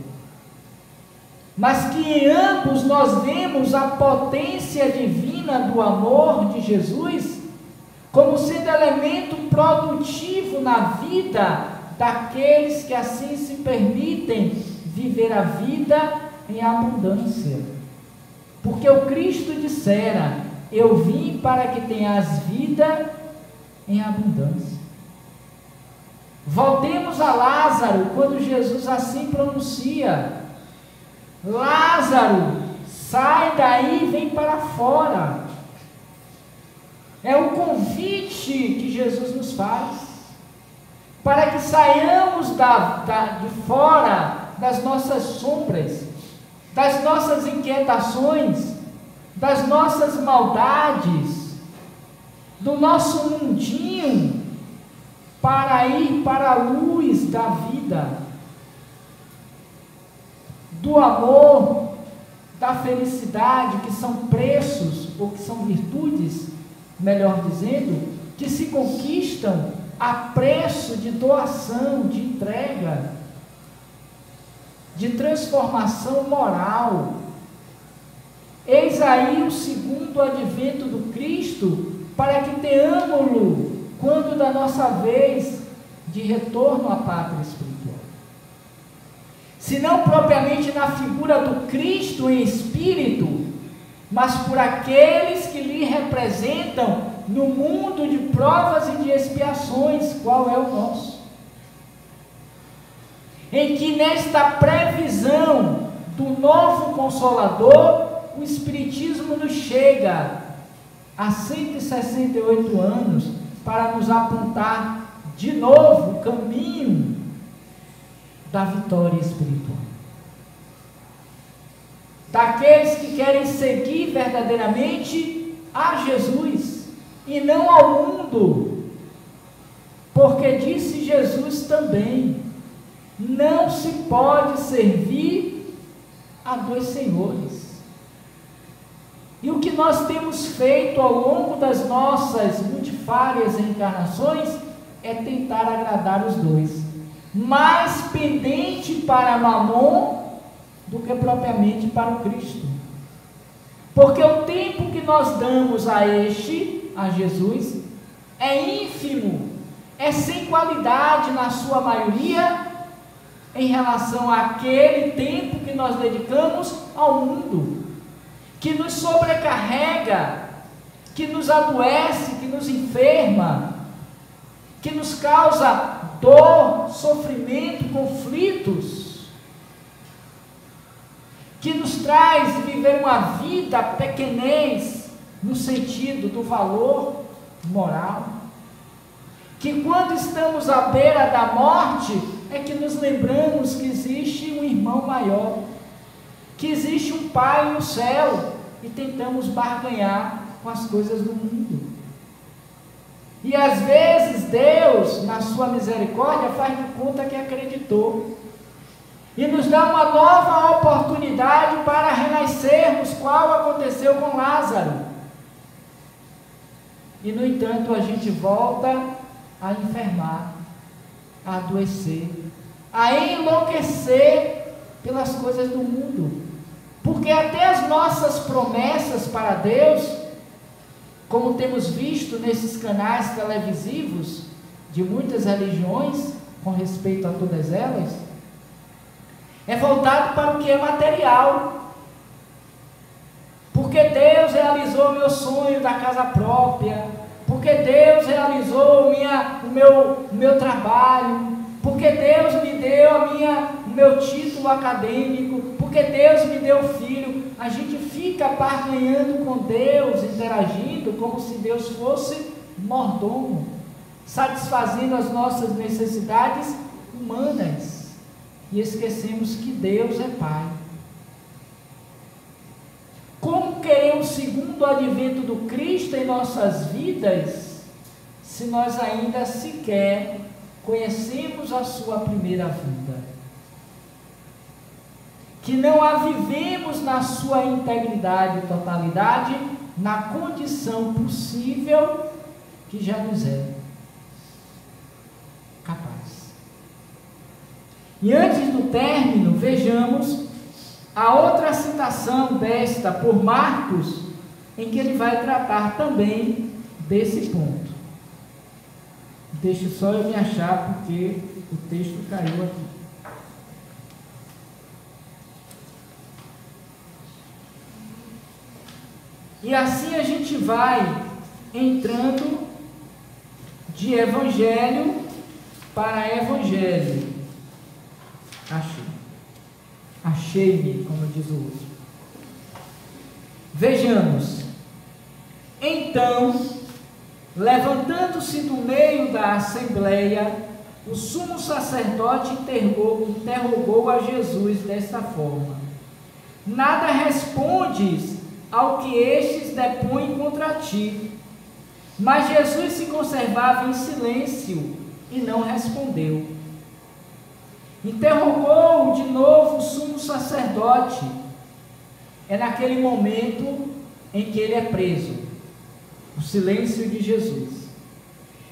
mas que em ambos nós vemos a potência divina do amor de Jesus como sendo elemento produtivo na vida daqueles que assim se permitem viver a vida em abundância. Porque o Cristo dissera: eu vim para que tenhas vida em abundância. Voltemos a Lázaro, quando Jesus assim pronuncia: Lázaro, sai daí e vem para fora. É o convite que Jesus nos faz, para que saiamos de fora das nossas sombras, das nossas inquietações, das nossas maldades, do nosso mundinho, para ir para a luz da vida, do amor, da felicidade, que são preços, ou que são virtudes, melhor dizendo, que se conquistam a preço de doação, de entrega, de transformação moral. Eis aí o segundo advento do Cristo, para que tenhamos-lo quando da nossa vez de retorno à pátria espiritual. se não propriamente na figura do Cristo em espírito, mas por aqueles que lhe representam no mundo de provas e de expiações, qual é o nosso. Em que nesta previsão do novo Consolador, o Espiritismo nos chega há 168 anos para nos apontar de novo o caminho da vitória espiritual. Daqueles que querem seguir verdadeiramente a Jesus e não ao mundo, porque disse Jesus também: não se pode servir a dois senhores. E o que nós temos feito ao longo das nossas multifárias encarnações é tentar agradar os dois, mais pendente para Mamon do que propriamente para o Cristo. Porque o tempo que nós damos a Jesus, é ínfimo, é sem qualidade na sua maioria, em relação àquele tempo que nós dedicamos ao mundo, que nos sobrecarrega, que nos adoece, que nos enferma, que nos causa dor, sofrimento, conflitos, que nos traz viver uma vida pequenez no sentido do valor moral, que quando estamos à beira da morte é que nos lembramos que existe um irmão maior, que existe um Pai no céu, e tentamos barganhar com as coisas do mundo. E às vezes Deus, na sua misericórdia, faz de conta que acreditou e nos dá uma nova oportunidade para renascermos, qual aconteceu com Lázaro. E no entanto a gente volta a enfermar, a adoecer, a enlouquecer pelas coisas do mundo, porque até as nossas promessas para Deus, como temos visto nesses canais televisivos de muitas religiões, com respeito a todas elas, é voltado para o que é material. Porque Deus realizou o meu sonho da casa própria, porque Deus realizou o meu trabalho, porque Deus me deu o meu título acadêmico, porque Deus me deu filho. A gente fica barganhando com Deus, interagindo como se Deus fosse mordomo, satisfazendo as nossas necessidades humanas, e esquecemos que Deus é Pai. Como querer o segundo advento do Cristo em nossas vidas, se nós ainda sequer conhecemos a sua primeira vinda? Que não a vivemos na sua integridade e totalidade, na condição possível que já nos é capaz. E antes do término, vejamos a outra citação desta por Marcos, em que ele vai tratar também desse ponto. Deixa só eu me achar, porque o texto caiu aqui. E assim a gente vai entrando de evangelho para evangelho. Achei-me, como diz o outro. Vejamos. Então, levantando-se do meio da assembleia, o sumo sacerdote interrogou a Jesus desta forma: nada respondes ao que estes depõem contra ti? Mas Jesus se conservava em silêncio e não respondeu. Interrogou de novo o sumo sacerdote. É naquele momento em que ele é preso. O silêncio de Jesus.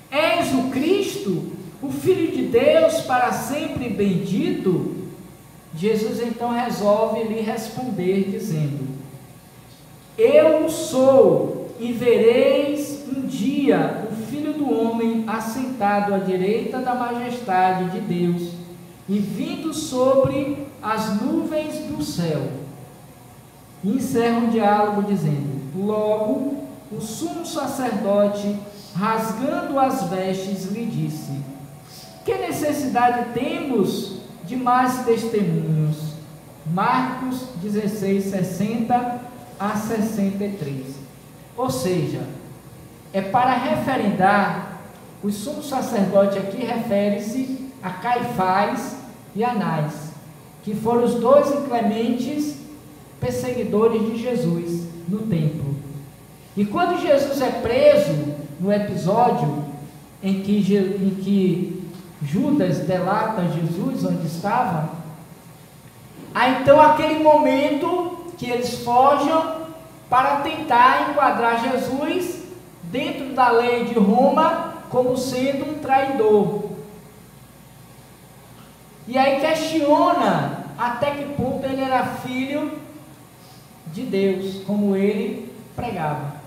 És o Cristo, o Filho de Deus para sempre bendito? Jesus então resolve lhe responder dizendo: eu o sou, e vereis um dia o Filho do Homem assentado à direita da majestade de Deus e vindo sobre as nuvens do céu. E encerra um diálogo dizendo: logo o sumo sacerdote, rasgando as vestes, lhe disse: que necessidade temos de mais testemunhos? Marcos 16, 60 a 63. Ou seja, é para referendar, o sumo sacerdote aqui refere-se a Caifás e Anás, que foram os dois inclementes perseguidores de Jesus no templo. E quando Jesus é preso, no episódio em que Judas delata Jesus onde estava, há então aquele momento que eles fogem para tentar enquadrar Jesus dentro da lei de Roma como sendo um traidor. E aí questiona até que ponto ele era filho de Deus, como ele pregava.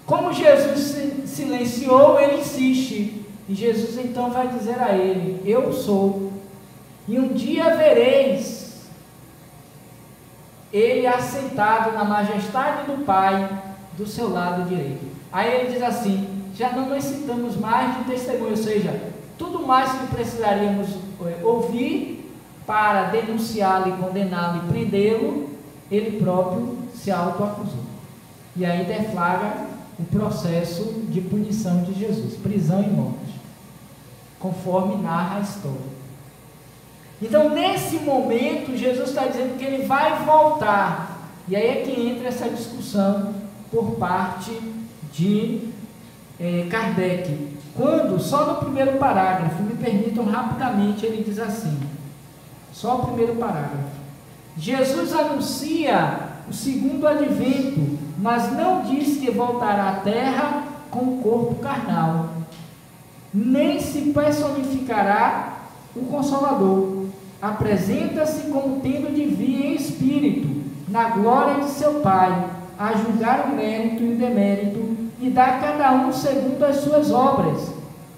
Como Jesus silenciou, ele insiste. E Jesus então vai dizer a ele: eu sou. E um dia vereis ele assentado na majestade do Pai do seu lado direito. Aí ele diz assim: já não necessitamos mais de testemunho, ou seja, tudo mais que precisaríamos ouvir para denunciá-lo e condená-lo e prendê-lo, ele próprio se autoacusou. E aí deflagra o processo de punição de Jesus, prisão e morte, conforme narra a história. Então, nesse momento, Jesus está dizendo que ele vai voltar. E aí é que entra essa discussão por parte de Kardec. Quando, só no primeiro parágrafo, me permitam rapidamente, ele diz assim, só o primeiro parágrafo: Jesus anuncia o segundo advento, mas não diz que voltará à terra com o corpo carnal, nem se personificará o Consolador. Apresenta-se como tendo de vir em espírito, na glória de seu Pai, a julgar o mérito e o demérito, e dar a cada um segundo as suas obras,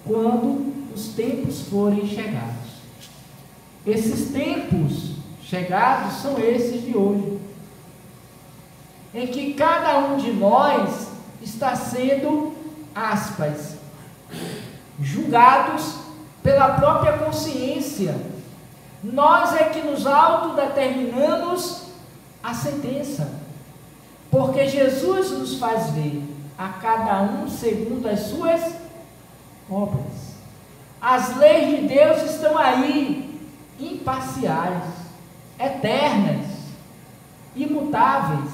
quando os tempos forem chegados. Esses tempos chegados são esses de hoje, em que cada um de nós está sendo, aspas, julgados pela própria consciência. Nós é que nos autodeterminamos a sentença, porque Jesus nos faz ver a cada um segundo as suas obras. As leis de Deus estão aí, imparciais, eternas, imutáveis,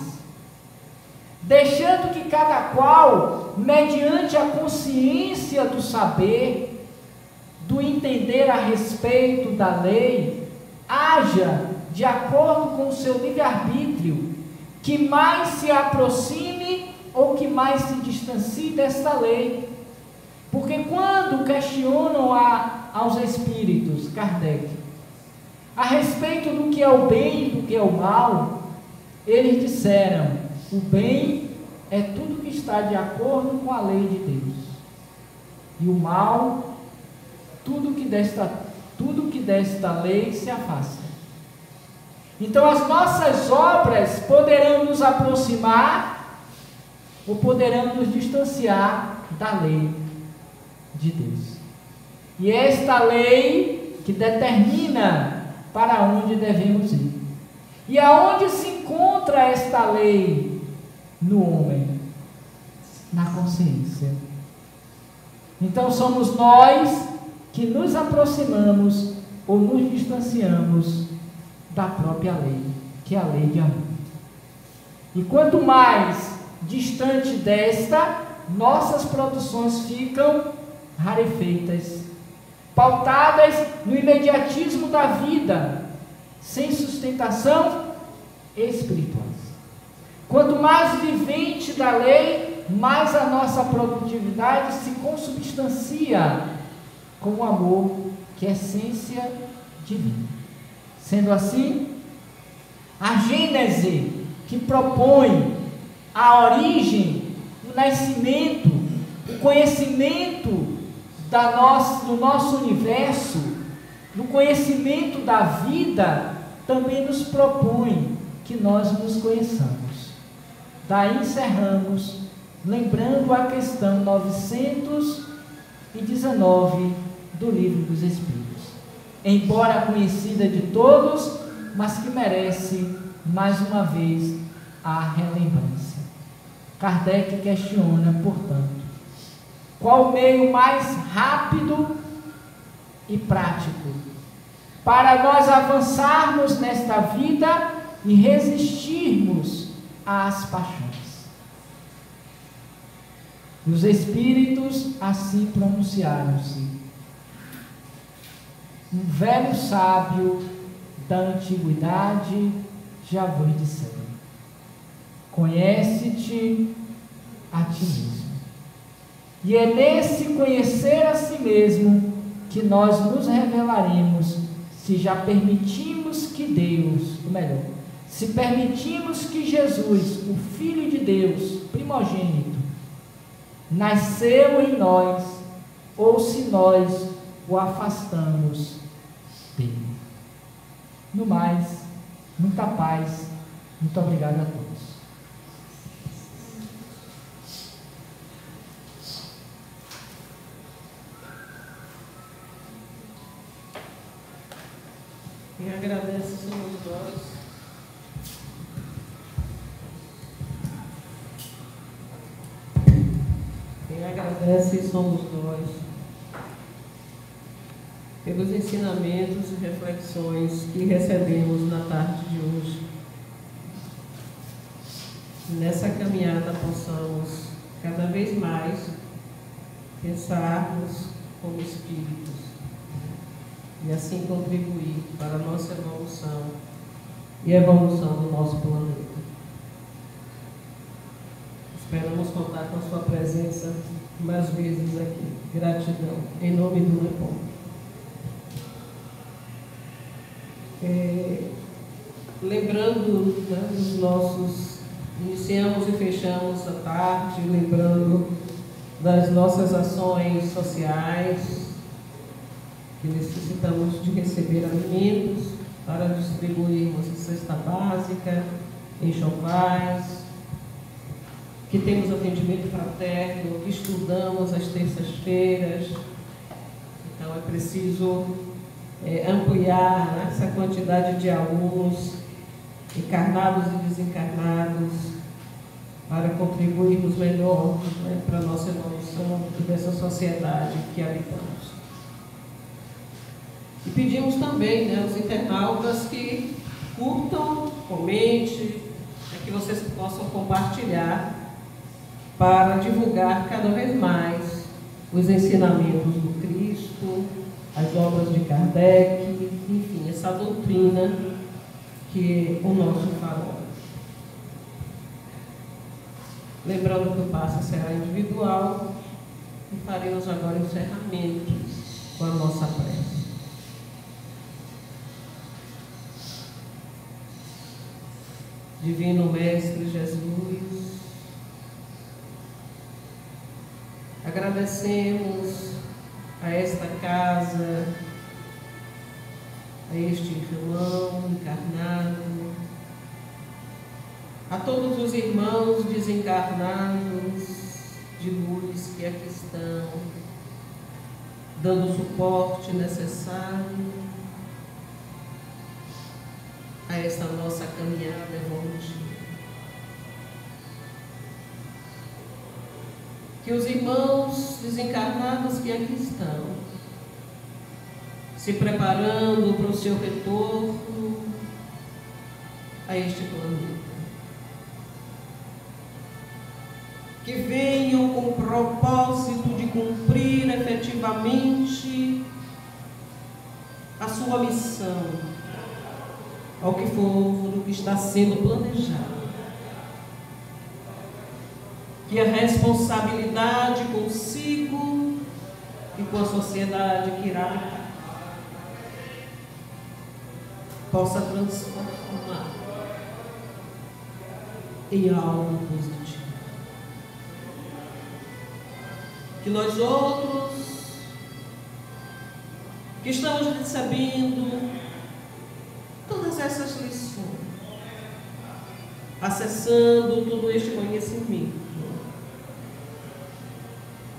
deixando que cada qual, mediante a consciência do saber, do entender a respeito da lei, haja de acordo com o seu livre-arbítrio, que mais se aproxime ou que mais se distancie desta lei. Porque quando questionam aos espíritos, Kardec, a respeito do que é o bem e do que é o mal, eles disseram: o bem é tudo que está de acordo com a lei de Deus, e o mal, tudo que desta lei se afasta. Então as nossas obras poderão nos aproximar ou poderão nos distanciar da lei de Deus. E é esta lei que determina para onde devemos ir. E aonde se encontra esta lei no homem? Na consciência. Então somos nós que nos aproximamos ou nos distanciamos da própria lei, que é a lei de amor. E quanto mais distante desta, nossas produções ficam rarefeitas, pautadas no imediatismo da vida, sem sustentação espiritual. Quanto mais vivente da lei, mais a nossa produtividade se consubstancia com o amor, que é essência divina. Sendo assim, a Gênese, que propõe a origem, o nascimento, o conhecimento do nosso universo, no conhecimento da vida, também nos propõe que nós nos conheçamos. Daí encerramos, lembrando a questão 919 do Livro dos Espíritos. Embora conhecida de todos, mas que merece, mais uma vez, a relembrança. Kardec questiona, portanto, qual o meio mais rápido e prático para nós avançarmos nesta vida e resistirmos às paixões. Os Espíritos assim pronunciaram-se. Um velho sábio da antiguidade já vos dissera: conhece-te a ti mesmo. E é nesse conhecer a si mesmo que nós nos revelaremos, se já permitimos que Deus, ou melhor, se permitimos que Jesus, o Filho de Deus, primogênito, nasceu em nós, ou se nós o afastamos dele. No mais, muita paz, muito obrigado a todos. Quem agradece somos nós. Quem agradece somos nós. Pelos ensinamentos e reflexões que recebemos na tarde de hoje. Nessa caminhada possamos cada vez mais pensarmos como espíritos e assim contribuir para a nossa evolução e a evolução do nosso planeta. Esperamos contar com a sua presença mais vezes aqui. Gratidão. Em nome do NEPOM. Lembrando, né, dos nossos... Iniciamos e fechamos a tarde, lembrando das nossas ações sociais, que necessitamos de receber alimentos para distribuirmos em cesta básica, enxovais, que temos atendimento fraterno, que estudamos às terças-feiras. Então é preciso ampliar, né, essa quantidade de alunos, encarnados e desencarnados, para contribuirmos melhor, né, para a nossa evolução dessa sociedade que habitamos. E pedimos também, né, aos internautas que curtam, comentem, que vocês possam compartilhar para divulgar cada vez mais os ensinamentos do Cristo, as obras de Kardec, enfim, essa doutrina que é o nosso farol. Lembrando que o passe será individual e faremos agora o encerramento com a nossa prece. Divino Mestre Jesus, agradecemos a esta casa, a este irmão encarnado, a todos os irmãos desencarnados de luz que aqui estão, dando o suporte necessário a esta nossa caminhada evolutiva. Que os irmãos desencarnados que aqui estão, se preparando para o seu retorno a este planeta, que venham com o propósito de cumprir efetivamente a sua missão, ao que for, do que está sendo planejado. Que a responsabilidade consigo e com a sociedade que irá habitar possa transformar em algo positivo. Que nós outros, que estamos recebendo todas essas lições, acessando todo este conhecimento,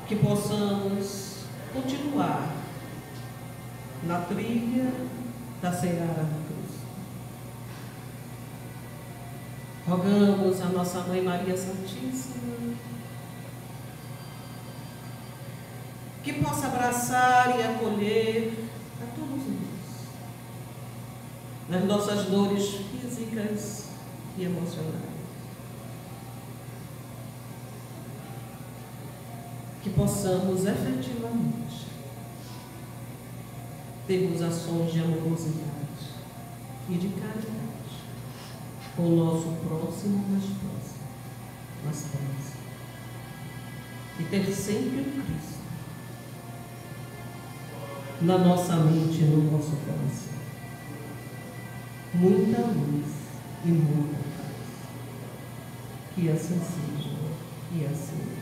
que possamos continuar na trilha da seara de Cristo. Rogamos a nossa Mãe Maria Santíssima que possa abraçar e acolher a todos nós, nas nossas dores físicas e emocionais. Que possamos efetivamente termos ações de amorosidade e de caridade com o nosso próximo mais próximo. E ter sempre o Cristo na nossa mente e no nosso coração. Muita luz e muita paz. Que assim seja e assim seja.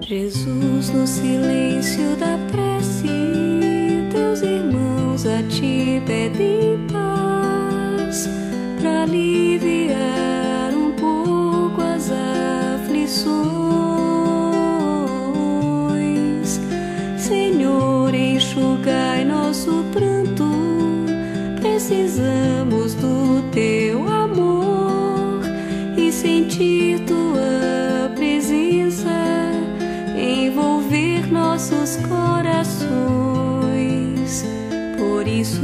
Jesus, no silêncio da prece, teus irmãos a ti pedem paz, para aliviar um pouco as aflições. Senhor, enxugai nosso pranto, precisamos do teu amor e sentir tua presença envolver nossos corações. Por isso